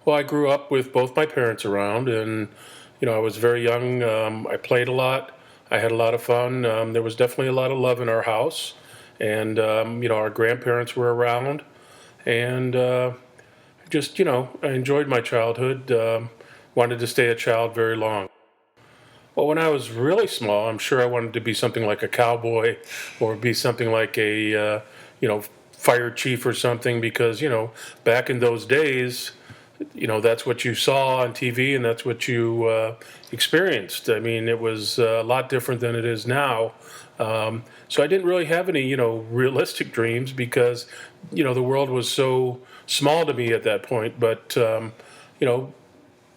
Well, I grew up with both my parents around, and I was very young. I played a lot. I had a lot of fun. There was definitely a lot of love in our house, and our grandparents were around, and just I enjoyed my childhood. Wanted to stay a child very long. Well, when I was really small, I'm sure I wanted to be something like a cowboy, or be something like a fire chief or something, because back in those days that's what you saw on TV, and that's what you experienced. I mean, it was a lot different than it is now. So I didn't really have any, realistic dreams, because, the world was so small to me at that point. But, you know,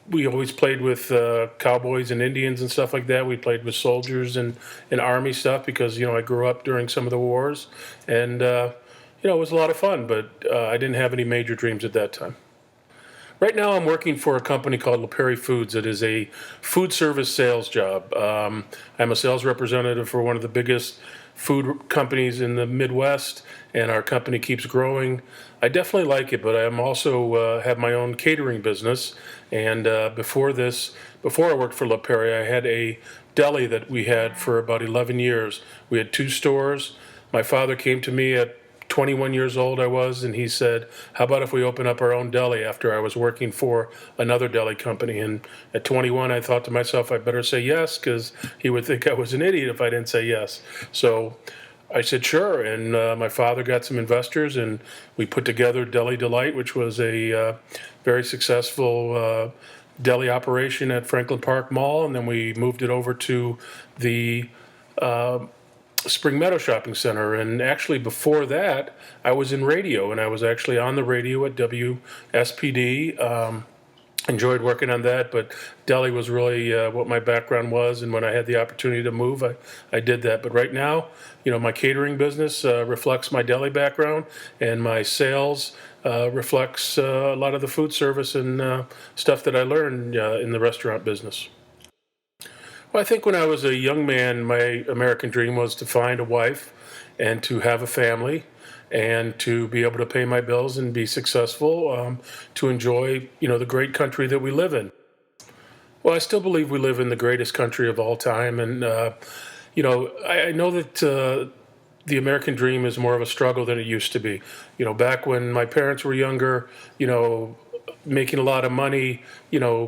we always played with cowboys and Indians and stuff like that. We played with soldiers and army stuff, because, I grew up during some of the wars. And, it was a lot of fun, but I didn't have any major dreams at that time. Right now, I'm working for a company called LaPerry Foods. It is a food service sales job. I'm a sales representative for one of the biggest food companies in the Midwest, and our company keeps growing. I definitely like it, but I'm also have my own catering business. And before I worked for LaPerry, I had a deli that we had for about 11 years. We had two stores. My father came to me at 21 years old I was, and he said, "How about if we open up our own deli?" After I was working for another deli company. And at 21, I thought to myself, I better say yes, because he would think I was an idiot if I didn't say yes. So I said sure, and my father got some investors, and we put together Deli Delight, which was a very successful deli operation at Franklin Park Mall, and then we moved it over to the Spring Meadow Shopping Center. And actually, before that, I was in radio, and I was actually on the radio at WSPD. Enjoyed working on that, but deli was really what my background was. And when I had the opportunity to move, I did that. But right now, my catering business reflects my deli background, and my sales reflects a lot of the food service and stuff that I learned in the restaurant business. Well, I think when I was a young man, my American dream was to find a wife and to have a family and to be able to pay my bills and be successful, to enjoy, the great country that we live in. Well, I still believe we live in the greatest country of all time. And, I know that the American dream is more of a struggle than it used to be. Back when my parents were younger, making a lot of money,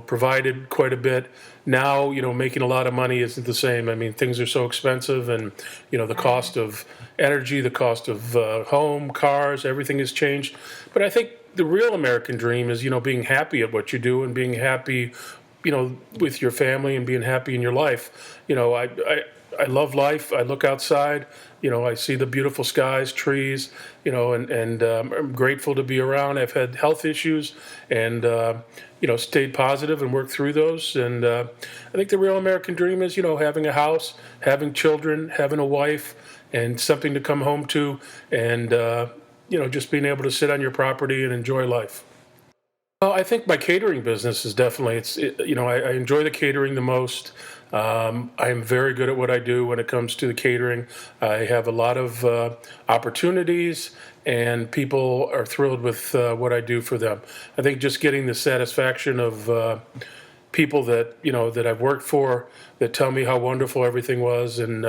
provided quite a bit. Now, making a lot of money isn't the same. I mean, things are so expensive, and, the cost of energy, the cost of home, cars, everything has changed. But I think the real American dream is, being happy at what you do, and being happy, with your family, and being happy in your life. I love life. I look outside, I see the beautiful skies, trees, and I'm grateful to be around. I've had health issues, and, stayed positive and worked through those. And I think the real American dream is, having a house, having children, having a wife, and something to come home to, and, just being able to sit on your property and enjoy life. Well, I think my catering business is definitely, I enjoy the catering the most. I'm very good at what I do when it comes to the catering. I have a lot of opportunities, and people are thrilled with what I do for them. I think just getting the satisfaction of people that, that I've worked for, that tell me how wonderful everything was, and,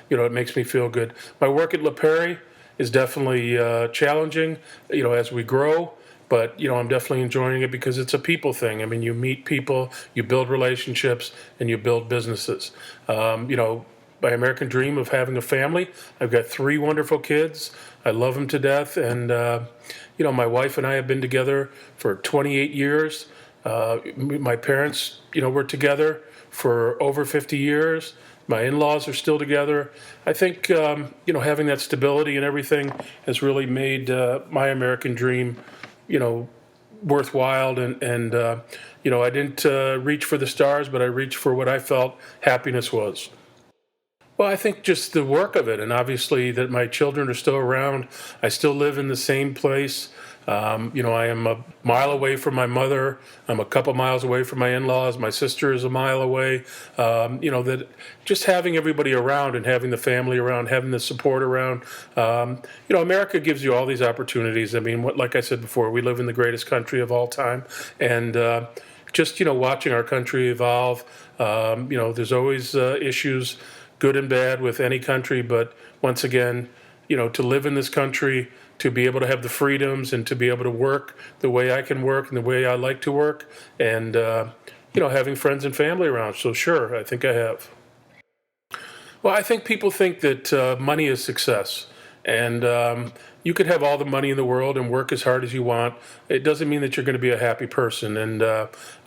it makes me feel good. My work at LaPerry is definitely challenging, as we grow. But I'm definitely enjoying it, because it's a people thing. I mean, you meet people, you build relationships, and you build businesses. My American dream of having a family. I've got three wonderful kids. I love them to death, and my wife and I have been together for 28 years. My parents, were together for over 50 years. My in-laws are still together. I think having that stability and everything has really made my American dream worthwhile. And I didn't reach for the stars, but I reached for what I felt happiness was. Well, I think just the work of it, and obviously that my children are still around. I still live in the same place. I am a mile away from my mother. I'm a couple miles away from my in-laws. My sister is a mile away. That just having everybody around and having the family around, having the support around. America gives you all these opportunities. I mean, like I said before, we live in the greatest country of all time, and just watching our country evolve. There's always issues, good and bad, with any country. But once again, to live in this country, to be able to have the freedoms and to be able to work the way I can work and the way I like to work, and having friends and family around. So sure, I think I have. Well, I think people think that money is success. And you could have all the money in the world and work as hard as you want. It doesn't mean that you're going to be a happy person. And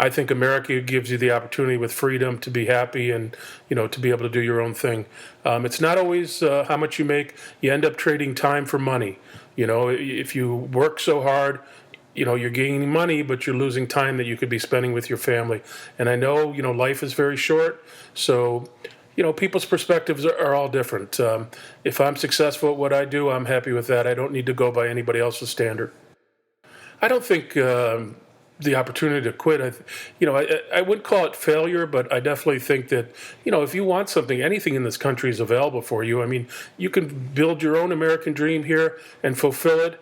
I think America gives you the opportunity with freedom to be happy and, to be able to do your own thing. It's not always how much you make. You end up trading time for money. If you work so hard, you're gaining money, but you're losing time that you could be spending with your family. And I know, life is very short. So, people's perspectives are all different. If I'm successful at what I do, I'm happy with that. I don't need to go by anybody else's standard. I don't think the opportunity to quit. I wouldn't call it failure, but I definitely think that if you want something, anything in this country is available for you. I mean, you can build your own American dream here and fulfill it.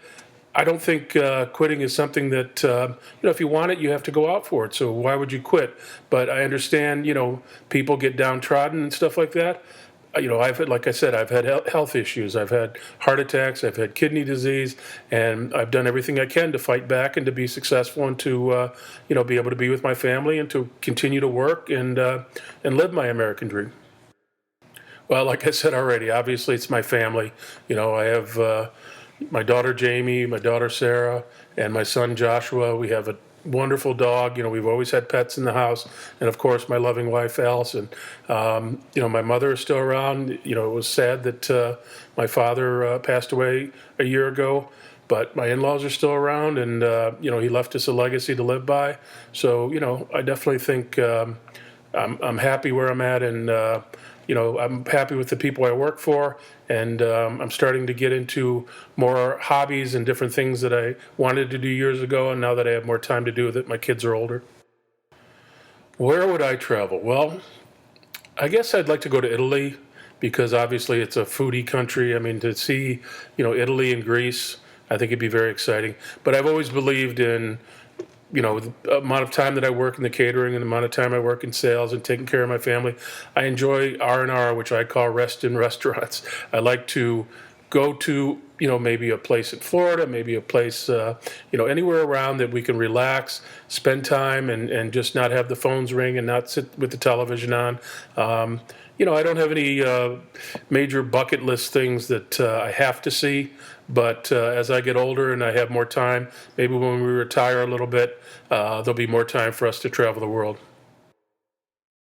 I don't think quitting is something that if you want it, you have to go out for it. So why would you quit? But I understand people get downtrodden and stuff like that. I've had, like I said, I've had health issues. I've had heart attacks. I've had kidney disease, and I've done everything I can to fight back and to be successful and to be able to be with my family and to continue to work and live my American dream. Well, like I said already, obviously it's my family. I have my daughter Jamie, my daughter Sarah, and my son Joshua. We have a wonderful dog. We've always had pets in the house, and of course my loving wife Allison. My mother is still around. It was sad that my father passed away a year ago, but my in-laws are still around, and he left us a legacy to live by. So I definitely think I'm happy where I'm at, and I'm happy with the people I work for, and I'm starting to get into more hobbies and different things that I wanted to do years ago, and now that I have more time to do that my kids are older. Where would I travel? Well, I guess I'd like to go to Italy because obviously it's a foodie country. I mean, to see, Italy and Greece, I think it'd be very exciting. But I've always believed in the amount of time that I work in the catering and the amount of time I work in sales and taking care of my family. I enjoy R&R, which I call rest in restaurants. I like to go to, maybe a place in Florida, maybe a place, anywhere around that we can relax, spend time, and just not have the phones ring and not sit with the television on. I don't have any major bucket list things that I have to see, but as I get older and I have more time, maybe when we retire a little bit, there'll be more time for us to travel the world.